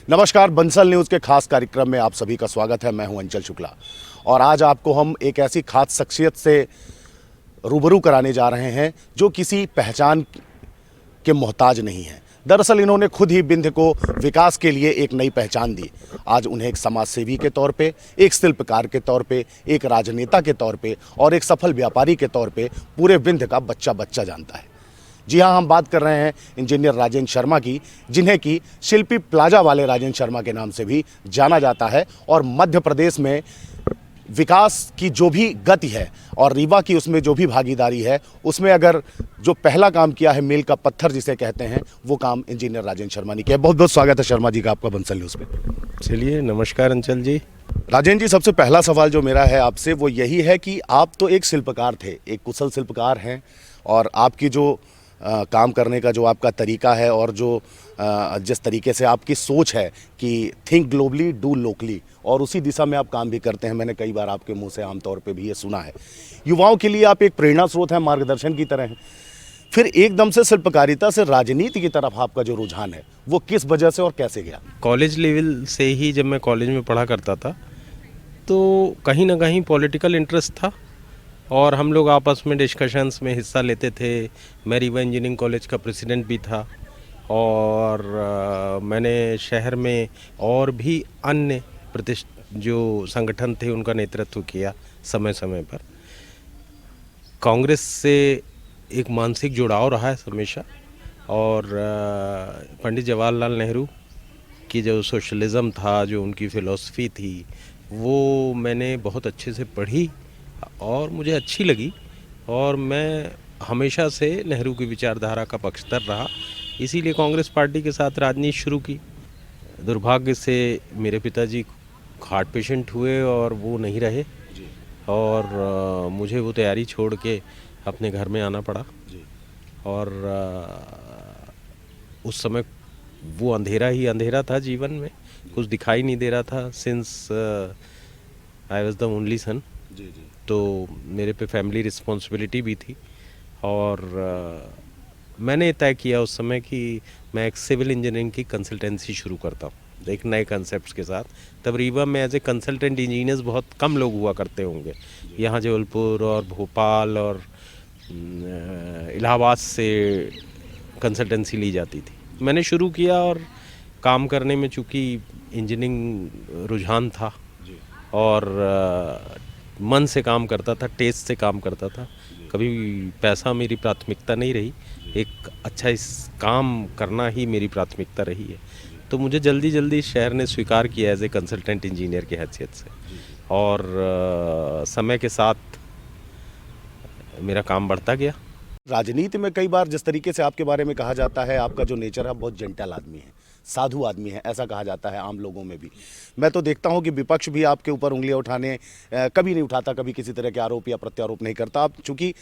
नमस्कार, बंसल न्यूज़ के खास कार्यक्रम में आप सभी का स्वागत है। मैं हूं अंचल शुक्ला और आज आपको हम एक ऐसी खास शख्सियत से रूबरू कराने जा रहे हैं जो किसी पहचान के मोहताज नहीं है। दरअसल इन्होंने खुद ही विंध्य को विकास के लिए एक नई पहचान दी। आज उन्हें एक समाज सेवी के तौर पे, एक शिल्पकार के तौर पे, एक राजनेता के तौर पे और एक सफल व्यापारी के तौर पे पूरे विंध्य का बच्चा बच्चा जानता है। जी हाँ, हम बात कर रहे हैं इंजीनियर राजेंद्र शर्मा की, जिन्हें कि शिल्पी प्लाजा वाले राजेंद्र शर्मा के नाम से भी जाना जाता है। और मध्य प्रदेश में विकास की जो भी गति है और रीवा की उसमें जो भी भागीदारी है, उसमें अगर जो पहला काम किया है, मील का पत्थर जिसे कहते हैं, वो काम इंजीनियर राजेंद्र शर्मा ने किया। बहुत बहुत स्वागत है शर्मा जी का आपका बंसल न्यूज़ पे। चलिए, नमस्कार अंचल जी। राजेंद्र जी, सबसे पहला सवाल जो मेरा है आपसे वो यही है कि आप तो एक शिल्पकार थे, एक कुशल शिल्पकार हैं, और आपकी जो काम करने का जो आपका तरीका है और जो जिस तरीके से आपकी सोच है कि थिंक ग्लोबली डू लोकली, और उसी दिशा में आप काम भी करते हैं। मैंने कई बार आपके मुंह से आमतौर पे भी ये सुना है। युवाओं के लिए आप एक प्रेरणा स्रोत हैं, मार्गदर्शन की तरह हैं। फिर एकदम से शिल्पकारिता से राजनीति की तरफ आपका जो रुझान है वो किस वजह से और कैसे गया? कॉलेज लेवल से ही जब मैं कॉलेज में पढ़ा करता था तो कहीं ना कहीं पॉलिटिकल इंटरेस्ट था और हम लोग आपस में डिस्कशंस में हिस्सा लेते थे। मैं रीवा इंजीनियरिंग कॉलेज का प्रेसिडेंट भी था और मैंने शहर में और भी अन्य जो संगठन थे उनका नेतृत्व किया समय समय पर। कांग्रेस से एक मानसिक जुड़ाव रहा है हमेशा, और पंडित जवाहरलाल नेहरू की जो सोशलिज़म था, जो उनकी फ़िलॉसफी थी, वो मैंने बहुत अच्छे से पढ़ी और मुझे अच्छी लगी, और मैं हमेशा से नेहरू की विचारधारा का पक्षधर रहा। इसीलिए कांग्रेस पार्टी के साथ राजनीति शुरू की। दुर्भाग्य से मेरे पिताजी हार्ट पेशेंट हुए और वो नहीं रहे और मुझे वो तैयारी छोड़ के अपने घर में आना पड़ा। और उस समय वो अंधेरा ही अंधेरा था जीवन में, कुछ दिखाई नहीं दे रहा था। Since I was the only son, तो मेरे पे फैमिली रिस्पॉन्सिबिलिटी भी थी और मैंने तय किया उस समय कि मैं एक सिविल इंजीनियरिंग की कंसल्टेंसी शुरू करता हूँ एक नए कंसेप्ट के साथ। तब रीवा में एज ए कंसल्टेंट इंजीनियर्स बहुत कम लोग हुआ करते होंगे। यहाँ जबलपुर और भोपाल और इलाहाबाद से कंसल्टेंसी ली जाती थी। मैंने शुरू किया और काम करने में चूँकि इंजीनियरिंग रुझान था और मन से काम करता था, टेस्ट से काम करता था। कभी पैसा मेरी प्राथमिकता नहीं रही, एक अच्छा इस काम करना ही मेरी प्राथमिकता रही है। तो मुझे जल्दी जल्दी शहर ने स्वीकार किया एज ए कंसल्टेंट इंजीनियर की हैसियत से, और समय के साथ मेरा काम बढ़ता गया। राजनीति में कई बार जिस तरीके से आपके बारे में कहा जाता है, आपका जो नेचर है बहुत जेंटल आदमी है, साधु आदमी है, ऐसा कहा जाता है आम लोगों में भी। मैं तो देखता हूं कि विपक्ष भी आपके ऊपर उंगलियां उठाने कभी नहीं उठाता, कभी किसी तरह के आरोप या प्रत्यारोप नहीं करता। आप चूंकि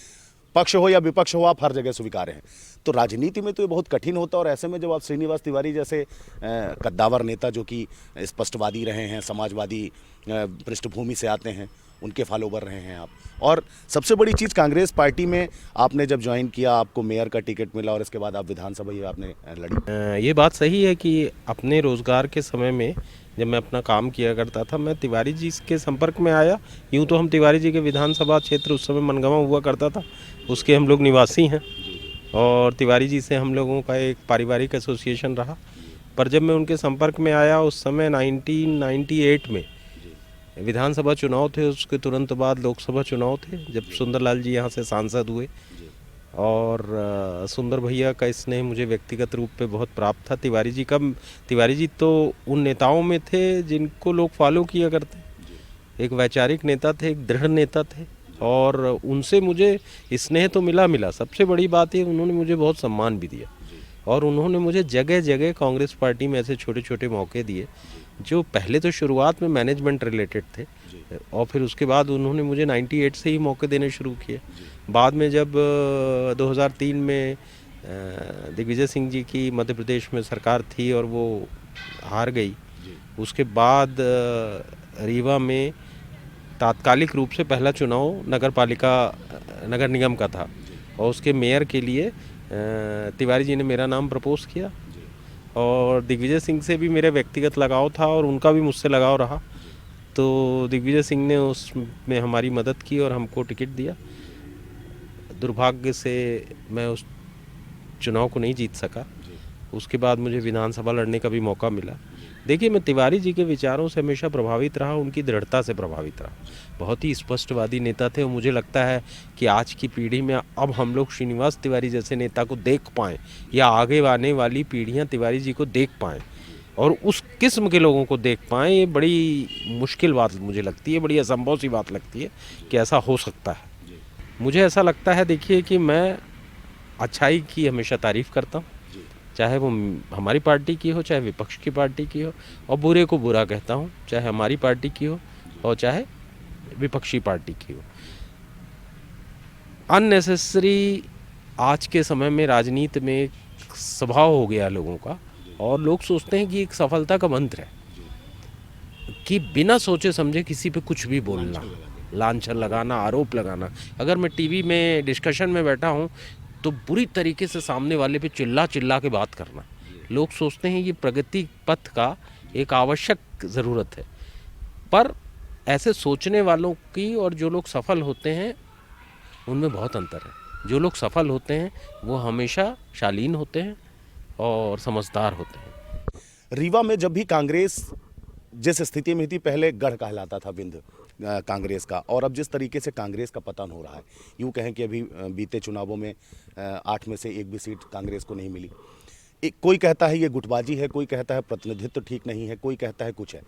पक्ष हो या विपक्ष हो, आप हर जगह स्वीकार्य हैं। तो राजनीति में तो ये बहुत कठिन होता है, और ऐसे में जब आप श्रीनिवास तिवारी जैसे कद्दावर नेता जो कि स्पष्टवादी रहे हैं, समाजवादी पृष्ठभूमि से आते हैं, उनके फॉलोवर रहे हैं आप, और सबसे बड़ी चीज़ कांग्रेस पार्टी में आपने जब ज्वाइन किया, आपको मेयर का टिकट मिला और इसके बाद आप विधानसभा ही आपने लड़ी। ये बात सही है कि अपने रोज़गार के समय में जब मैं अपना काम किया करता था, मैं तिवारी जी के संपर्क में आया। यूँ तो हम तिवारी जी के विधानसभा क्षेत्र उस समय मनगांव हुआ करता था, उसके हम लोग निवासी हैं, और तिवारी जी से हम लोगों का एक पारिवारिक एसोसिएशन रहा। पर जब मैं उनके संपर्क में आया उस समय 1998 में विधानसभा चुनाव थे, उसके तुरंत बाद लोकसभा चुनाव थे, जब सुंदरलाल जी यहाँ से सांसद हुए, और सुंदर भैया का स्नेह मुझे व्यक्तिगत रूप पे बहुत प्राप्त था। तिवारी जी तो उन नेताओं में थे जिनको लोग फॉलो किया करते। एक वैचारिक नेता थे, एक दृढ़ नेता थे, और उनसे मुझे स्नेह तो मिला। सबसे बड़ी बात है, उन्होंने मुझे बहुत सम्मान भी दिया, और उन्होंने मुझे जगह जगह कांग्रेस पार्टी में ऐसे छोटे छोटे मौके दिए जो पहले तो शुरुआत में मैनेजमेंट रिलेटेड थे, और फिर उसके बाद उन्होंने मुझे 98 से ही मौके देने शुरू किए। बाद में जब 2003 में दिग्विजय सिंह जी की मध्य प्रदेश में सरकार थी और वो हार गई, उसके बाद रीवा में तात्कालिक रूप से पहला चुनाव नगर निगम का था, और उसके मेयर के लिए तिवारी जी ने मेरा नाम प्रपोज किया, और दिग्विजय सिंह से भी मेरे व्यक्तिगत लगाव था और उनका भी मुझसे लगाव रहा। तो दिग्विजय सिंह ने उसमें हमारी मदद की और हमको टिकट दिया। दुर्भाग्य से मैं उस चुनाव को नहीं जीत सका। उसके बाद मुझे विधानसभा लड़ने का भी मौका मिला। देखिए, मैं तिवारी जी के विचारों से हमेशा प्रभावित रहा, उनकी दृढ़ता से प्रभावित रहा। बहुत ही स्पष्टवादी नेता थे और मुझे लगता है कि आज की पीढ़ी में अब हम लोग श्रीनिवास तिवारी जैसे नेता को देख पाएँ या आगे आने वाली पीढ़ियाँ तिवारी जी को देख पाएँ और उस किस्म के लोगों को देख पाएँ, ये बड़ी मुश्किल बात मुझे लगती है, बड़ी असंभव सी बात लगती है कि ऐसा हो सकता है। मुझे ऐसा लगता है, देखिए, कि मैं अच्छाई की हमेशा तारीफ़ करता हूँ, चाहे वो हमारी पार्टी की हो चाहे विपक्ष की पार्टी की हो, और बुरे को बुरा कहता हूँ, चाहे हमारी पार्टी की हो और चाहे विपक्षी पार्टी की हो। अननेसेसरी आज के समय में राजनीति में एक स्वभाव हो गया लोगों का, और लोग सोचते हैं कि एक सफलता का मंत्र है कि बिना सोचे समझे किसी पे कुछ भी बोलना, लांछन लगाना, आरोप लगाना। अगर मैं टीवी में डिस्कशन में बैठा हूँ तो बुरी तरीके से सामने वाले पे चिल्ला चिल्ला के बात करना। लोग सोचते हैं ये प्रगति पथ का एक आवश्यक ज़रूरत है, पर ऐसे सोचने वालों की और जो लोग सफल होते हैं उनमें बहुत अंतर है। जो लोग सफल होते हैं वो हमेशा शालीन होते हैं और समझदार होते हैं। रीवा में जब भी कांग्रेस जिस स्थिति में थी, पहले गढ़ कहलाता था बिंद कांग्रेस का, और अब जिस तरीके से कांग्रेस का पतन हो रहा है, यूँ कहें कि अभी बीते चुनावों में 8 में से एक भी सीट कांग्रेस को नहीं मिली। कोई कहता है ये गुटबाजी है, कोई कहता है प्रतिनिधित्व ठीक नहीं है, कोई कहता है कुछ है।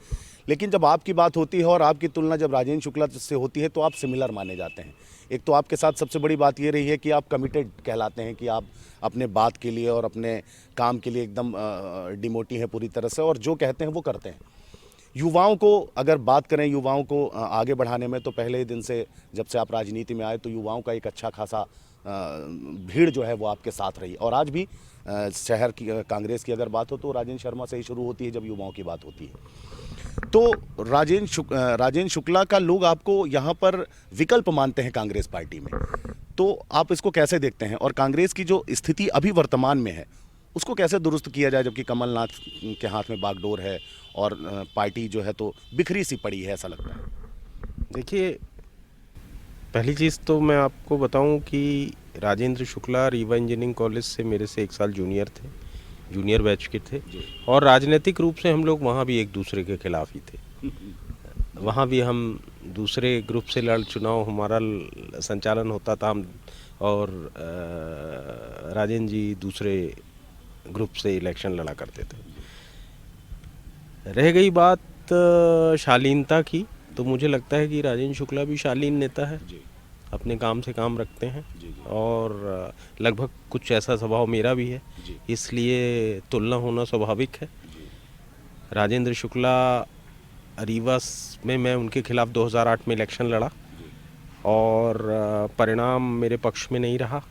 लेकिन जब आपकी बात होती है और आपकी तुलना जब राजेंद्र शुक्ला से होती है तो आप सिमिलर माने जाते हैं। एक तो आपके साथ सबसे बड़ी बात ये रही है कि आप कमिटेड कहलाते हैं, कि आप अपने बात के लिए और अपने काम के लिए एकदम डिमोटी हैं पूरी तरह से, और जो कहते हैं वो करते हैं। युवाओं को अगर बात करें, युवाओं को आगे बढ़ाने में, तो पहले ही दिन से जब से आप राजनीति में आए तो युवाओं का एक अच्छा खासा भीड़ जो है वो आपके साथ रही, और आज भी शहर की कांग्रेस की अगर बात हो तो राजेंद्र शर्मा से ही शुरू होती है जब युवाओं की बात होती है। तो राजेंद्र शुक्ला का लोग आपको यहाँ पर विकल्प मानते हैं कांग्रेस पार्टी में, तो आप इसको कैसे देखते हैं? और कांग्रेस की जो स्थिति अभी वर्तमान में है उसको कैसे दुरुस्त किया जाए, जबकि कमलनाथ के हाथ में बागडोर है और पार्टी जो है तो बिखरी सी पड़ी है, ऐसा लगता है? देखिए, पहली चीज़ तो मैं आपको बताऊं कि राजेंद्र शुक्ला रीवा इंजीनियरिंग कॉलेज से मेरे से 1 साल जूनियर थे, जूनियर बैच के थे, और राजनीतिक रूप से हम लोग वहाँ भी एक दूसरे के खिलाफ ही थे। वहाँ भी हम दूसरे ग्रुप से चुनाव हमारा संचालन होता था, हम और राजेंद्र जी दूसरे ग्रुप से इलेक्शन लड़ा करते थे। रह गई बात शालीनता की, तो मुझे लगता है कि राजेंद्र शुक्ला भी शालीन नेता है, अपने काम से काम रखते हैं, और लगभग कुछ ऐसा स्वभाव मेरा भी है, इसलिए तुलना होना स्वाभाविक है। राजेंद्र शुक्ला रीवा में मैं उनके खिलाफ 2008 में इलेक्शन लड़ा और परिणाम मेरे पक्ष में नहीं रहा।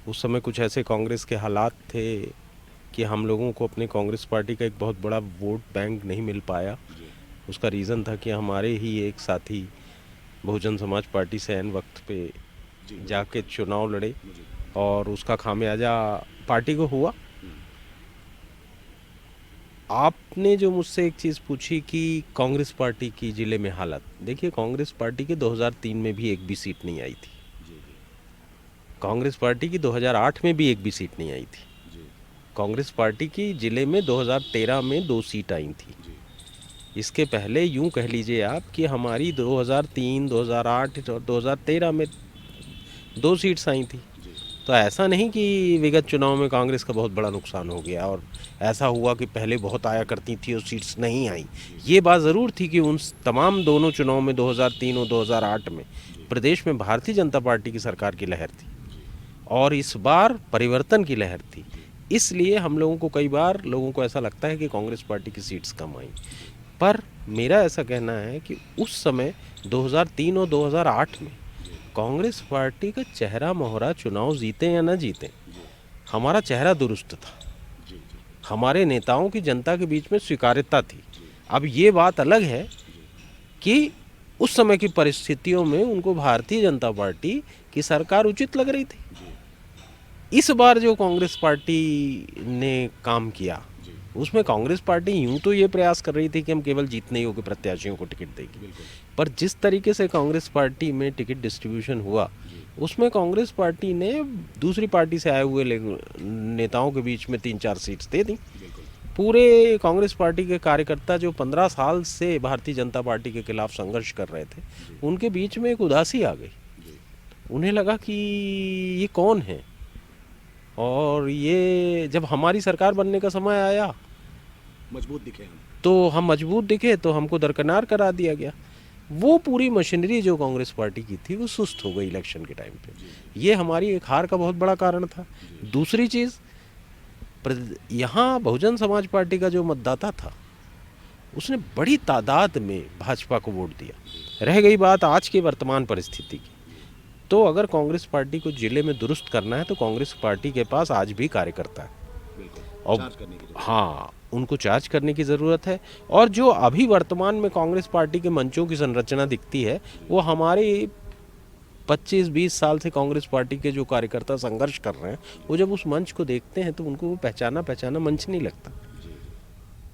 उस समय कुछ ऐसे कांग्रेस के हालात थे कि हम लोगों को अपने कांग्रेस पार्टी का एक बहुत बड़ा वोट बैंक नहीं मिल पाया। उसका रीज़न था कि हमारे ही एक साथी बहुजन समाज पार्टी से ऐन वक्त पे जाके चुनाव लड़े और उसका खामियाजा पार्टी को हुआ। आपने जो मुझसे एक चीज़ पूछी कि कांग्रेस पार्टी की ज़िले में हालत, देखिए, कांग्रेस पार्टी के 2003 में भी एक भी सीट नहीं आई थी, कांग्रेस पार्टी की 2008 में भी एक भी सीट नहीं आई थी, कांग्रेस पार्टी की ज़िले में 2013 में 2 सीट आई थी। इसके पहले यूं कह लीजिए आप कि हमारी 2003, 2008 और 2013 में 2 सीट्स आई थी। तो ऐसा नहीं कि विगत चुनाव में कांग्रेस का बहुत बड़ा नुकसान हो गया और ऐसा हुआ कि पहले बहुत आया करती थी और सीट्स नहीं आई। ये बात ज़रूर थी कि उन तमाम दोनों चुनाव में 2003 और 2008 में प्रदेश में भारतीय जनता पार्टी की सरकार की लहर थी और इस बार परिवर्तन की लहर थी। इसलिए हम लोगों को कई बार लोगों को ऐसा लगता है कि कांग्रेस पार्टी की सीट्स कम आई, पर मेरा ऐसा कहना है कि उस समय 2003 और 2008 में कांग्रेस पार्टी का चेहरा मोहरा, चुनाव जीते या ना जीते, हमारा चेहरा दुरुस्त था, हमारे नेताओं की जनता के बीच में स्वीकार्यता थी। अब ये बात अलग है कि उस समय की परिस्थितियों में उनको भारतीय जनता पार्टी की सरकार उचित लग रही थी, इस बार जो कांग्रेस पार्टी ने काम किया उसमें कांग्रेस पार्टी यूं तो ये प्रयास कर रही थी कि हम केवल जीतने योग्य प्रत्याशियों को टिकट देंगे, पर जिस तरीके से कांग्रेस पार्टी में टिकट डिस्ट्रीब्यूशन हुआ उसमें कांग्रेस पार्टी ने दूसरी पार्टी से आए हुए नेताओं के बीच में 3-4 सीट्स दे दी। पूरे कांग्रेस पार्टी के कार्यकर्ता जो 15 साल से भारतीय जनता पार्टी के खिलाफ संघर्ष कर रहे थे उनके बीच में एक उदासी आ गई। उन्हें लगा कि ये कौन है, और ये जब हमारी सरकार बनने का समय आया मजबूत दिखे हम, तो हम मजबूत दिखे तो हमको दरकिनार करा दिया गया। वो पूरी मशीनरी जो कांग्रेस पार्टी की थी वो सुस्त हो गई इलेक्शन के टाइम पे। ये हमारी एक हार का बहुत बड़ा कारण था। दूसरी चीज़, यहाँ बहुजन समाज पार्टी का जो मतदाता था उसने बड़ी तादाद में भाजपा को वोट दिया। रह गई बात आज के वर्तमान परिस्थिति की, तो अगर कांग्रेस पार्टी को जिले में दुरुस्त करना है तो कांग्रेस पार्टी के पास आज भी कार्यकर्ता है और हाँ, उनको चार्ज करने की ज़रूरत है। और जो अभी वर्तमान में कांग्रेस पार्टी के मंचों की संरचना दिखती है वो हमारे 25-20 साल से कांग्रेस पार्टी के जो कार्यकर्ता संघर्ष कर रहे हैं वो जब उस मंच को देखते हैं तो उनको वो पहचाना मंच नहीं लगता,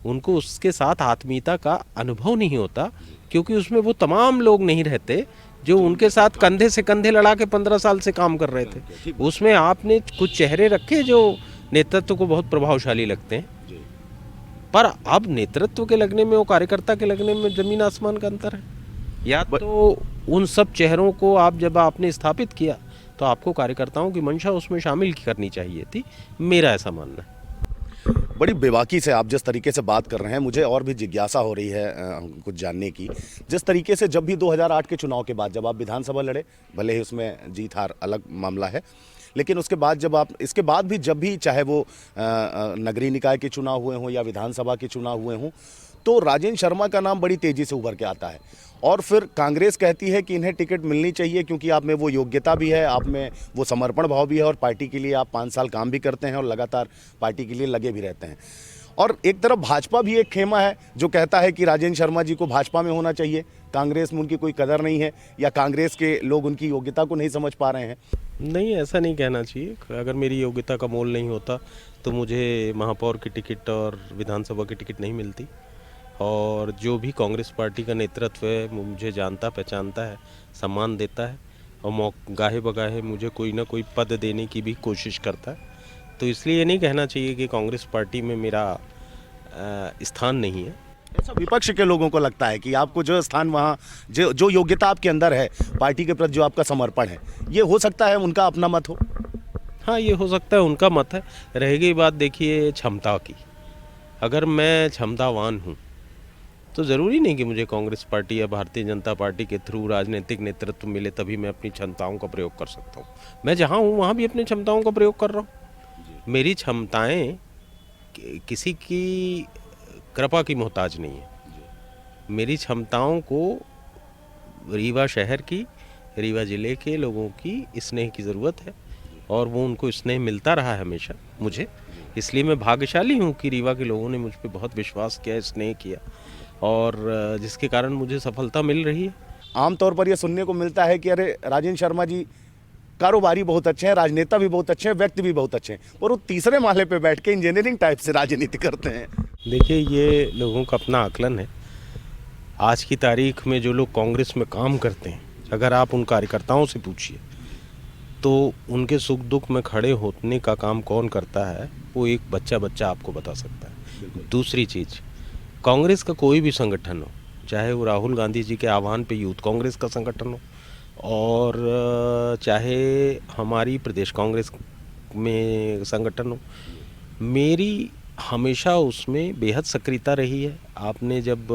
उनको उसके साथ आत्मीयता का अनुभव नहीं होता, क्योंकि उसमें वो तमाम लोग नहीं रहते जो उनके साथ कंधे से कंधे लड़ा के 15 साल से काम कर रहे थे। उसमें आपने कुछ चेहरे रखे जो नेतृत्व को बहुत प्रभावशाली लगते हैं, पर अब नेतृत्व के लगने में और कार्यकर्ता के लगने में जमीन आसमान का अंतर है। या तो उन सब चेहरों को आप जब आपने स्थापित किया तो आपको कार्यकर्ताओं की मंशा उसमें शामिल करनी चाहिए थी, मेरा ऐसा मानना है। बड़ी बेबाकी से आप जिस तरीके से बात कर रहे हैं, मुझे और भी जिज्ञासा हो रही है कुछ जानने की। जिस तरीके से जब भी 2008 के चुनाव के बाद जब आप विधानसभा लड़े, भले ही उसमें जीत हार अलग मामला है, लेकिन उसके बाद जब आप इसके बाद भी जब भी चाहे वो नगरीय निकाय के चुनाव हुए हों या विधानसभा के चुनाव हुए हों, तो राजेंद्र शर्मा का नाम बड़ी तेज़ी से उभर के आता है। और फिर कांग्रेस कहती है कि इन्हें टिकट मिलनी चाहिए क्योंकि आप में वो योग्यता भी है, आप में वो समर्पण भाव भी है और पार्टी के लिए आप 5 साल काम भी करते हैं और लगातार पार्टी के लिए लगे भी रहते हैं। और एक तरफ भाजपा भी एक खेमा है जो कहता है कि राजेंद्र शर्मा जी को भाजपा में होना चाहिए, कांग्रेस में उनकी कोई कदर नहीं है या कांग्रेस के लोग उनकी योग्यता को नहीं समझ पा रहे हैं। नहीं, ऐसा नहीं कहना चाहिए। अगर मेरी योग्यता का मोल नहीं होता तो मुझे महापौर की टिकट और विधानसभा की टिकट नहीं मिलती। और जो भी कांग्रेस पार्टी का नेतृत्व है मुझे जानता पहचानता है, सम्मान देता है और गाहे बगाहे मुझे कोई ना कोई पद देने की भी कोशिश करता है। तो इसलिए ये नहीं कहना चाहिए कि कांग्रेस पार्टी में मेरा स्थान नहीं है। ऐसा विपक्ष के लोगों को लगता है कि आपको जो स्थान वहाँ जो योग्यता आपके अंदर है, पार्टी के प्रति जो आपका समर्पण है, ये हो सकता है उनका अपना मत हो। हाँ, ये हो सकता है उनका मत है। रह गई बात देखिए क्षमता की, अगर मैं क्षमतावान हूँ तो ज़रूरी नहीं कि मुझे कांग्रेस पार्टी या भारतीय जनता पार्टी के थ्रू राजनीतिक नेतृत्व मिले तभी मैं अपनी क्षमताओं का प्रयोग कर सकता हूँ। मैं जहाँ हूँ वहाँ भी अपनी क्षमताओं का प्रयोग कर रहा हूँ। मेरी क्षमताएं किसी की कृपा की मोहताज नहीं है। मेरी क्षमताओं को रीवा शहर की, रीवा ज़िले के लोगों की स्नेह की ज़रूरत है और वो उनको स्नेह मिलता रहा है हमेशा मुझे। इसलिए मैं भाग्यशाली हूँ कि रीवा के लोगों ने मुझ पर बहुत विश्वास किया, स्नेह किया और जिसके कारण मुझे सफलता मिल रही है। आमतौर पर यह सुनने को मिलता है कि अरे राजेंद्र शर्मा जी कारोबारी बहुत अच्छे हैं, राजनेता भी बहुत अच्छे हैं, व्यक्ति भी बहुत अच्छे हैं, और वो तीसरे माले पे बैठ के इंजीनियरिंग टाइप से राजनीति करते हैं। देखिए, ये लोगों का अपना आकलन है। आज की तारीख में जो लोग कांग्रेस में काम करते हैं, अगर आप उन कार्यकर्ताओं से पूछिए तो उनके सुख दुख में खड़े होने का काम कौन करता है वो एक बच्चा आपको बता सकता है। दूसरी चीज़, कांग्रेस का कोई भी संगठन हो, चाहे वो राहुल गांधी जी के आह्वान पे यूथ कांग्रेस का संगठन हो और चाहे हमारी प्रदेश कांग्रेस में संगठन हो, मेरी हमेशा उसमें बेहद सक्रियता रही है। आपने जब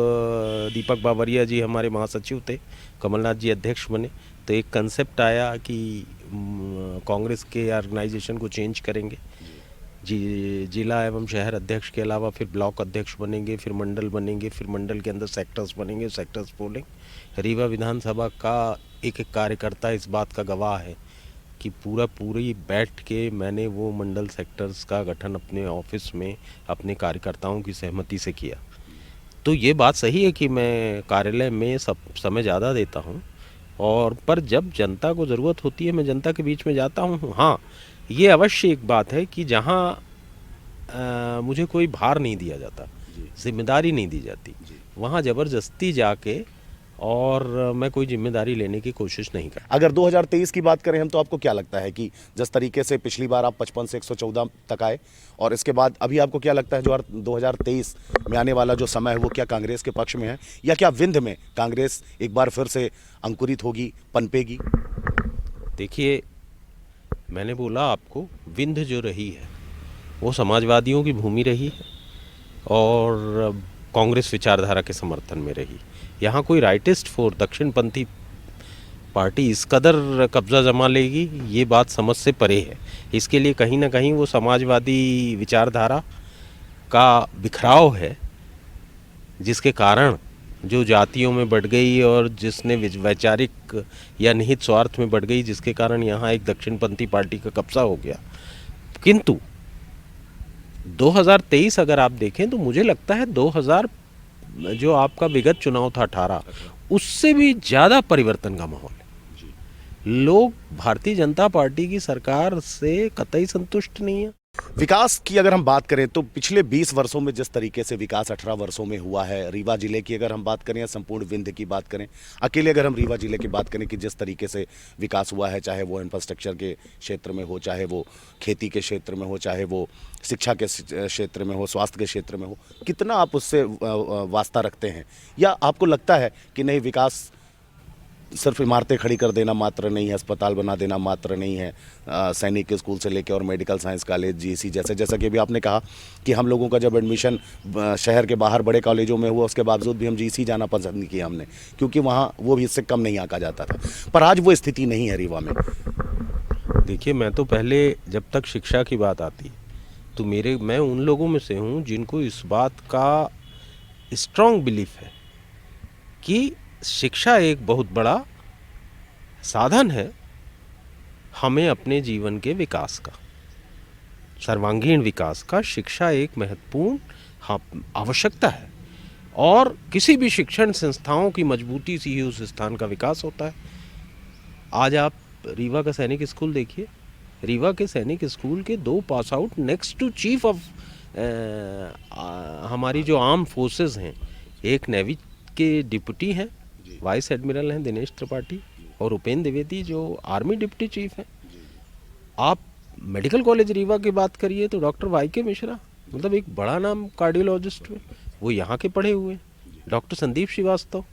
दीपक बाबरिया जी हमारे महासचिव थे, कमलनाथ जी अध्यक्ष बने, तो एक कंसेप्ट आया कि कांग्रेस के ऑर्गेनाइजेशन को चेंज करेंगे, जिला एवं शहर अध्यक्ष के अलावा फिर ब्लॉक अध्यक्ष बनेंगे, फिर मंडल बनेंगे, फिर मंडल के अंदर सेक्टर्स बनेंगे, सेक्टर्स पोलिंग। रीवा विधानसभा का एक कार्यकर्ता इस बात का गवाह है कि पूरी बैठ के मैंने वो मंडल सेक्टर्स का गठन अपने ऑफिस में अपने कार्यकर्ताओं की सहमति से किया। तो ये बात सही है कि मैं कार्यालय में सब समय ज़्यादा देता हूँ, और पर जब जनता को ज़रूरत होती है मैं जनता के बीच में जाता हूँ। हाँ, ये अवश्य एक बात है कि जहाँ मुझे कोई भार नहीं दिया जाता, जिम्मेदारी नहीं दी जाती, वहाँ ज़बरदस्ती जाके और मैं कोई जिम्मेदारी लेने की कोशिश नहीं करता। अगर 2023 की बात करें हम, तो आपको क्या लगता है कि जिस तरीके से पिछली बार आप 55 से 114 तक आए, और इसके बाद अभी आपको क्या लगता है जो 2023 में आने वाला जो समय है वो क्या कांग्रेस के पक्ष में है, या क्या विंध्य में कांग्रेस एक बार फिर से अंकुरित होगी, पनपेगी? देखिए, मैंने बोला आपको, विंध्य जो रही है वो समाजवादियों की भूमि रही है और कांग्रेस विचारधारा के समर्थन में रही। यहाँ कोई राइटिस्ट फोर दक्षिणपंथी पार्टी इस कदर कब्जा जमा लेगी, ये बात समझ से परे है। इसके लिए कहीं ना कहीं वो समाजवादी विचारधारा का बिखराव है, जिसके कारण जो जातियों में बढ़ गई और जिसने वैचारिक या निहित स्वार्थ में बढ़ गई, जिसके कारण यहाँ एक दक्षिणपंथी पार्टी का कब्जा हो गया। किंतु 2023 अगर आप देखें तो मुझे लगता है 2000 जो आपका विगत चुनाव था 18, उससे भी ज़्यादा परिवर्तन का माहौल है। लोग भारतीय जनता पार्टी की सरकार से कतई संतुष्ट नहीं है। विकास की अगर हम बात करें तो पिछले 20 वर्षों में जिस तरीके से विकास 18 वर्षों में हुआ है, रीवा जिले की अगर हम बात करें या संपूर्ण विंध्य की बात करें, अकेले अगर हम रीवा जिले की बात करें कि जिस तरीके से विकास हुआ है, चाहे वो इंफ्रास्ट्रक्चर के क्षेत्र में हो, चाहे वो खेती के क्षेत्र में हो, चाहे वो शिक्षा के क्षेत्र में हो, स्वास्थ्य के क्षेत्र में हो, कितना आप उससे वास्ता रखते हैं, या आपको लगता है कि नहीं, विकास सिर्फ इमारतें खड़ी कर देना मात्र नहीं है, अस्पताल बना देना मात्र नहीं है, सैनिक स्कूल से लेकर और मेडिकल साइंस कॉलेज, जीसी जैसा कि अभी आपने कहा कि हम लोगों का जब एडमिशन शहर के बाहर बड़े कॉलेजों में हुआ, उसके बावजूद भी हम जीसी जाना पसंद नहीं किया हमने, क्योंकि वहाँ वो भी इससे कम नहीं आका जाता था। पर आज वो स्थिति नहीं है रीवा में। देखिए, मैं तो पहले, जब तक शिक्षा की बात आती तो मैं उन लोगों में से हूँ जिनको इस बात का स्ट्रॉन्ग बिलीफ है कि शिक्षा एक बहुत बड़ा साधन है हमें अपने जीवन के विकास का, सर्वांगीण विकास का। शिक्षा एक महत्वपूर्ण आवश्यकता है और किसी भी शिक्षण संस्थाओं की मजबूती से ही उस स्थान का विकास होता है। आज आप रीवा का सैनिक स्कूल देखिए, रीवा के सैनिक स्कूल के 2 pass out next to chief of हमारी जो आर्म फोर्सेस हैं, एक नेवी के डिप्टी हैं, वाइस एडमिरल हैं दिनेश त्रिपाठी, और उपेंद्र द्विवेदी जो आर्मी डिप्टी चीफ हैं। आप मेडिकल कॉलेज रीवा की बात करिए तो डॉक्टर वाई.के. मिश्रा, मतलब एक बड़ा नाम कार्डियोलॉजिस्ट है, वो यहाँ के पढ़े हुए। डॉक्टर संदीप श्रीवास्तव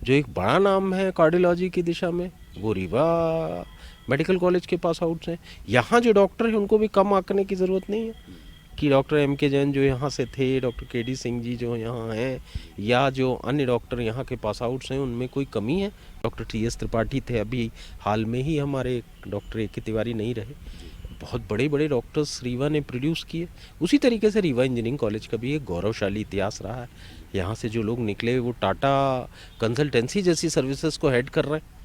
जो एक बड़ा नाम है कार्डियोलॉजी की दिशा में, वो रीवा मेडिकल कॉलेज के पास आउट्स हैं। यहाँ जो डॉक्टर हैं उनको भी कम आंकने की ज़रूरत नहीं है कि डॉक्टर M.K. जैन जो यहाँ से थे, डॉक्टर K.D. सिंह जी जो यहाँ हैं, या जो अन्य डॉक्टर यहाँ के पास आउट्स हैं, उनमें कोई कमी है। Doctor T.S. त्रिपाठी थे, अभी हाल में ही हमारे डॉक्टर A.K. तिवारी नहीं रहे। बहुत बड़े बड़े डॉक्टर्स रीवा ने प्रोड्यूस किए। उसी तरीके से रीवा इंजीनियरिंग कॉलेज का भी एक गौरवशाली इतिहास रहा है। यहाँ से जो लोग निकले वो टाटा कंसल्टेंसी जैसी सर्विसेज को हेड कर रहे हैं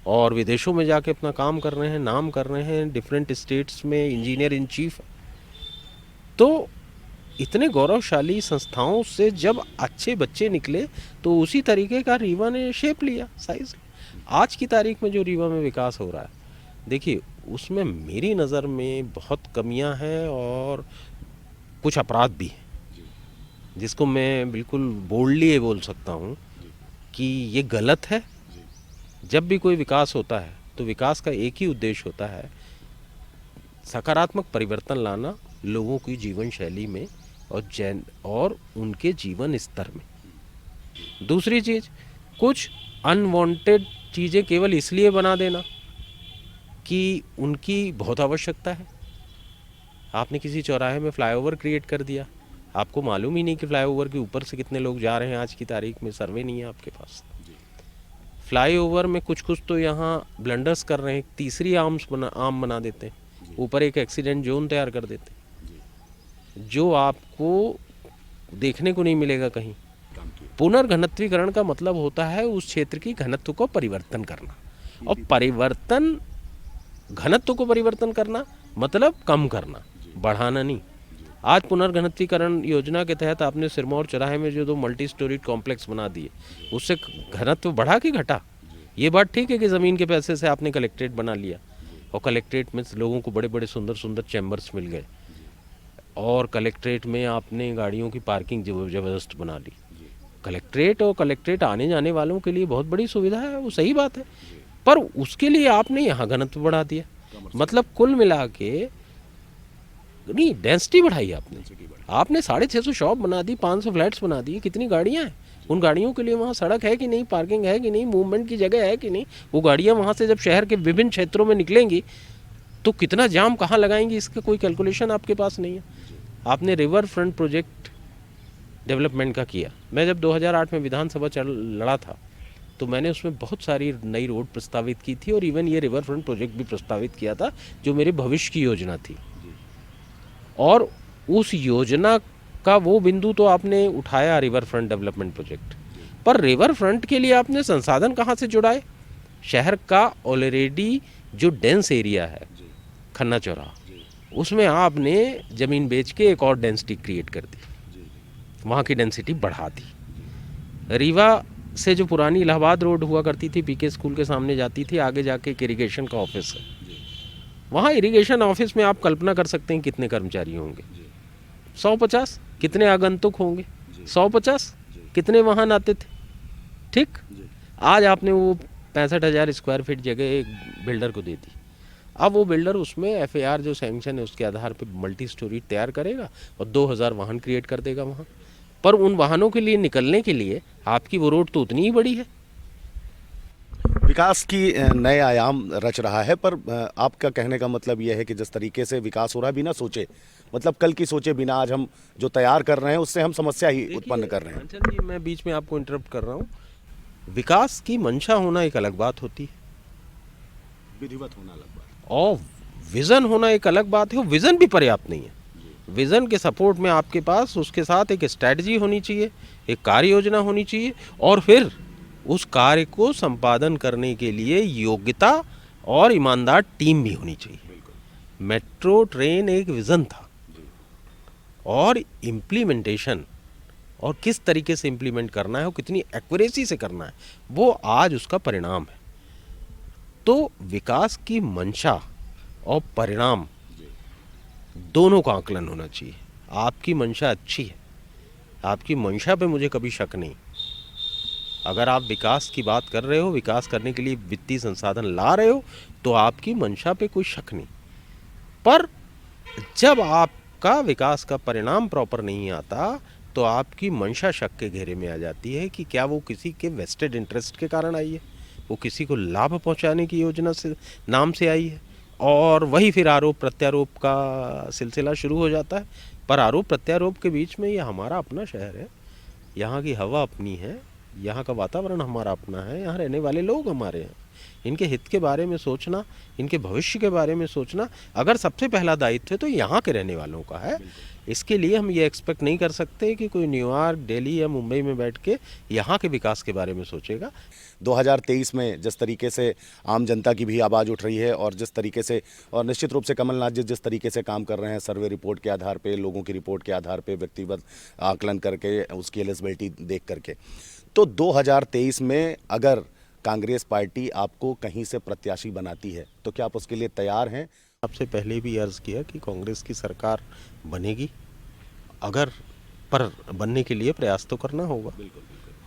और विदेशों में जाके अपना काम कर रहे हैं, नाम कर रहे हैं, डिफरेंट स्टेट्स में इंजीनियर इन चीफ। तो इतने गौरवशाली संस्थाओं से जब अच्छे बच्चे निकले तो उसी तरीके का रीवा ने शेप लिया, साइज। आज की तारीख में जो रीवा में विकास हो रहा है, देखिए उसमें मेरी नज़र में बहुत कमियां हैं और कुछ अपराध भी हैं, जिसको मैं बिल्कुल बोल्डली ये बोल सकता हूँ कि ये गलत है। जब भी कोई विकास होता है तो विकास का एक ही उद्देश्य होता है, सकारात्मक परिवर्तन लाना लोगों की जीवन शैली में और उनके जीवन स्तर में। दूसरी चीज़, कुछ अनवांटेड चीज़ें केवल इसलिए बना देना कि उनकी बहुत आवश्यकता है। आपने किसी चौराहे में फ्लाईओवर क्रिएट कर दिया, आपको मालूम ही नहीं कि फ्लाईओवर के ऊपर से कितने लोग जा रहे हैं, आज की तारीख में सर्वे नहीं है आपके पास। फ्लाईओवर में कुछ तो यहाँ ब्लंडर्स कर रहे हैं, तीसरी आर्म बना देते हैं, ऊपर एक एक्सीडेंट जोन तैयार कर देते हैं, जो आपको देखने को नहीं मिलेगा कहीं। पुनर्घनत्वीकरण का मतलब होता है उस क्षेत्र की घनत्व को परिवर्तन करना, और घनत्व को परिवर्तन करना मतलब कम करना, बढ़ाना नहीं। आज पुनर्घनत्वीकरण योजना के तहत आपने सिरमौर चौराहे में जो 2 मल्टी स्टोरीड कॉम्प्लेक्स बना दिए, उससे घनत्व बढ़ा कि घटा? ये बात ठीक है कि ज़मीन के पैसे से आपने कलेक्ट्रेट बना लिया और कलेक्ट्रेट में लोगों को बड़े बड़े सुंदर सुंदर चैम्बर्स मिल गए, और कलेक्ट्रेट में आपने गाड़ियों की पार्किंग ज़बरदस्त बना ली। कलेक्ट्रेट और कलेक्ट्रेट आने जाने वालों के लिए बहुत बड़ी सुविधा है, वो सही बात है, पर उसके लिए आपने यहाँ घनत्व बढ़ा दिया। मतलब कुल मिला के नहीं, डेंसिटी बढ़ाई आपने 650 शॉप बना दी, 500 फ्लैट्स बना दिए, कितनी गाड़ियाँ हैं, उन गाड़ियों के लिए वहाँ सड़क है कि नहीं, पार्किंग है कि नहीं, मूवमेंट की जगह है कि नहीं, वो गाड़ियाँ वहाँ से जब शहर के विभिन्न क्षेत्रों में निकलेंगी तो कितना जाम कहाँ लगाएंगी, इसका कोई कैलकुलेशन आपके पास नहीं है। आपने रिवर फ्रंट प्रोजेक्ट डेवलपमेंट का किया। मैं जब 2008 में विधानसभा लड़ा था तो मैंने उसमें बहुत सारी नई रोड प्रस्तावित की थी, और इवन ये रिवर फ्रंट प्रोजेक्ट भी प्रस्तावित किया था जो मेरे भविष्य की योजना थी। और उस योजना का वो बिंदु तो आपने उठाया रिवर फ्रंट डेवलपमेंट प्रोजेक्ट, पर रिवर फ्रंट के लिए आपने संसाधन कहाँ से जुड़ाए? शहर का ऑलरेडी जो डेंस एरिया है खन्ना चौराहा, उसमें आपने ज़मीन बेच के एक और डेंसिटी क्रिएट कर दी, वहाँ की डेंसिटी बढ़ा दी। रीवा से जो पुरानी इलाहाबाद रोड हुआ करती थी, पीके स्कूल के सामने जाती थी, आगे जाके एक इरिगेशन का ऑफिस है, वहाँ इरिगेशन ऑफिस में आप कल्पना कर सकते हैं कितने कर्मचारी होंगे, 150। कितने आगंतुक होंगे, 150। कितने वाहन आते थे, ठीक। आज आपने वो 65,000 स्क्वायर फीट जगह एक बिल्डर को दे दी। अब वो बिल्डर उसमें FAR जो सैंक्शन है उसके आधार पे मल्टी स्टोरी तैयार करेगा और 2000 वाहन क्रिएट कर देगा वहाँ पर। उन वाहनों के लिए निकलने के लिए आपकी वो रोड तो उतनी ही बड़ी है। विकास की नए आयाम रच रहा है, पर आपका कहने का मतलब यह है कि जिस तरीके से विकास हो रहा है बिना सोचे, मतलब कल की सोचे बिना, आज हम जो तैयार कर रहे हैं उससे हम समस्या ही उत्पन्न कर रहे हैं। अंचल जी, मैं बीच में आपको इंटरप्ट कर रहा हूँ। विकास की मंशा होना एक अलग बात होती है, विधिवत होना अलग बात, और विज़न होना एक अलग बात है। वो विज़न भी पर्याप्त नहीं है। विज़न के सपोर्ट में आपके पास उसके साथ एक स्ट्रैटेजी होनी चाहिए, एक कार्य योजना होनी चाहिए, और फिर उस कार्य को संपादन करने के लिए योग्यता और ईमानदार टीम भी होनी चाहिए। मेट्रो ट्रेन एक विज़न था, और इम्प्लीमेंटेशन, और किस तरीके से इम्प्लीमेंट करना है, वो कितनी एक्यूरेसी से करना है, वो आज उसका परिणाम है। तो विकास की मंशा और परिणाम दोनों का आकलन होना चाहिए। आपकी मंशा अच्छी है, आपकी मंशा पे मुझे कभी शक नहीं। अगर आप विकास की बात कर रहे हो, विकास करने के लिए वित्तीय संसाधन ला रहे हो, तो आपकी मंशा पे कोई शक नहीं। पर जब आपका विकास का परिणाम प्रॉपर नहीं आता तो आपकी मंशा शक के घेरे में आ जाती है कि क्या वो किसी के वेस्टेड इंटरेस्ट के कारण आई है, वो किसी को लाभ पहुंचाने की योजना से नाम से आई है, और वही फिर आरोप प्रत्यारोप का सिलसिला शुरू हो जाता है। पर आरोप प्रत्यारोप के बीच में ये हमारा अपना शहर है, यहाँ की हवा अपनी है, यहाँ का वातावरण हमारा अपना है, यहाँ रहने वाले लोग हमारे हैं। इनके हित के बारे में सोचना, इनके भविष्य के बारे में सोचना अगर सबसे पहला दायित्व है तो यहाँ के रहने वालों का है। इसके लिए हम ये एक्सपेक्ट नहीं कर सकते कि कोई न्यूयॉर्क, दिल्ली या मुंबई में बैठ के यहाँ के विकास के बारे में सोचेगा। 2023 में जिस तरीके से आम जनता की भी आवाज़ उठ रही है, और जिस तरीके से, और निश्चित रूप से कमलनाथ जी जिस तरीके से काम कर रहे हैं, सर्वे रिपोर्ट के आधार पे, लोगों की रिपोर्ट के आधार पे, व्यक्तिगत आकलन करके, उसकी एलिजिबिलिटी देख करके, तो 2023 में अगर कांग्रेस पार्टी आपको कहीं से प्रत्याशी बनाती है तो क्या आप उसके लिए तैयार हैं? आपसे पहले भी अर्ज़ किया कि कांग्रेस की सरकार बनेगी, अगर पर बनने के लिए प्रयास तो करना होगा,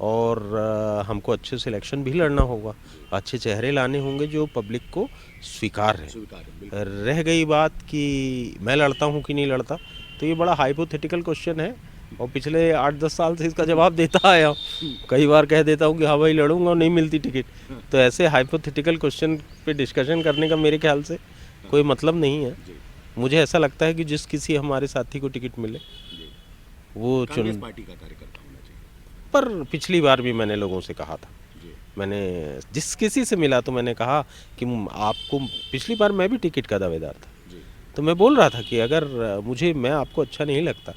और हमको अच्छे से इलेक्शन भी लड़ना होगा, अच्छे चेहरे लाने होंगे जो पब्लिक को स्वीकार है। रह गई बात कि मैं लड़ता हूँ कि नहीं लड़ता, तो ये बड़ा हाइपोथेटिकल क्वेश्चन है, और पिछले 8-10 साल से इसका जवाब देता आया हूँ। कई बार कह देता हूँ कि हाँ भाई लड़ूंगा और नहीं मिलती टिकट, तो ऐसे हाइपोथेटिकल क्वेश्चन पे डिस्कशन करने का मेरे ख्याल से कोई मतलब नहीं है। मुझे ऐसा लगता है कि जिस किसी हमारे साथी को टिकट मिले वो चुन पार्टी का कार्यकर्ता होना चाहिए। पर पिछली बार भी मैंने लोगों से कहा था, मैंने जिस किसी से मिला तो मैंने कहा कि आपको, पिछली बार मैं भी टिकट का दावेदार था, तो मैं बोल रहा था कि अगर मैं आपको अच्छा नहीं लगता,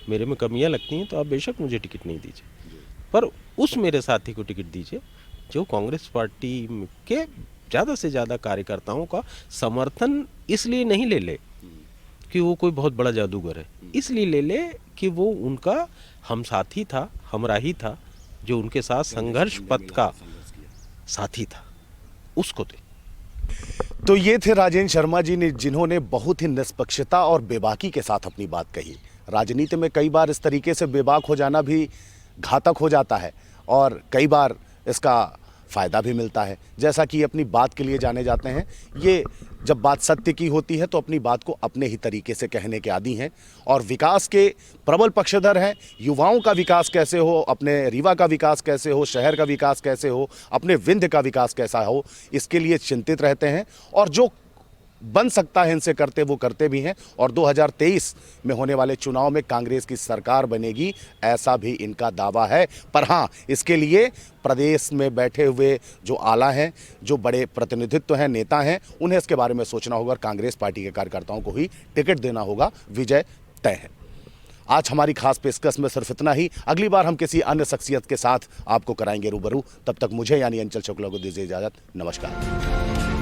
मेरे में कमियां लगती हैं, तो आप बेशक मुझे टिकट नहीं दीजिए, पर उस मेरे साथी को टिकट दीजिए जो कांग्रेस पार्टी के ज़्यादा से ज़्यादा कार्यकर्ताओं का समर्थन इसलिए नहीं ले ले कि वो कोई बहुत बड़ा जादूगर है, इसलिए ले ले कि वो उनका हम साथी था, हमराही था, जो उनके साथ संघर्ष पथ का साथी था, उसको दे। तो ये थे राजेंद्र शर्मा जी ने, जिन्होंने बहुत ही निष्पक्षता और बेबाकी के साथ अपनी बात कही। राजनीति में कई बार इस तरीके से बेबाक हो जाना भी घातक हो जाता है और कई बार इसका फ़ायदा भी मिलता है। जैसा कि अपनी बात के लिए जाने जाते हैं, ये जब बात सत्य की होती है तो अपनी बात को अपने ही तरीके से कहने के आदी हैं और विकास के प्रबल पक्षधर हैं। युवाओं का विकास कैसे हो, अपने रीवा का विकास कैसे हो, शहर का विकास कैसे हो, अपने विंध्य का विकास कैसा हो, इसके लिए चिंतित रहते हैं और जो बन सकता है इनसे करते वो करते भी हैं। और 2023 में होने वाले चुनाव में कांग्रेस की सरकार बनेगी, ऐसा भी इनका दावा है। पर हाँ, इसके लिए प्रदेश में बैठे हुए जो आला हैं, जो बड़े प्रतिनिधित्व हैं, नेता हैं, उन्हें इसके बारे में सोचना होगा। कांग्रेस पार्टी के कार्यकर्ताओं को ही टिकट देना होगा, विजय तय है। आज हमारी खास पेशकश में सिर्फ इतना ही। अगली बार हम किसी अन्य शख्सियत के साथ आपको कराएंगे रूबरू। तब तक मुझे यानी अंचल शुक्ला को दीजिए इजाज़त। नमस्कार।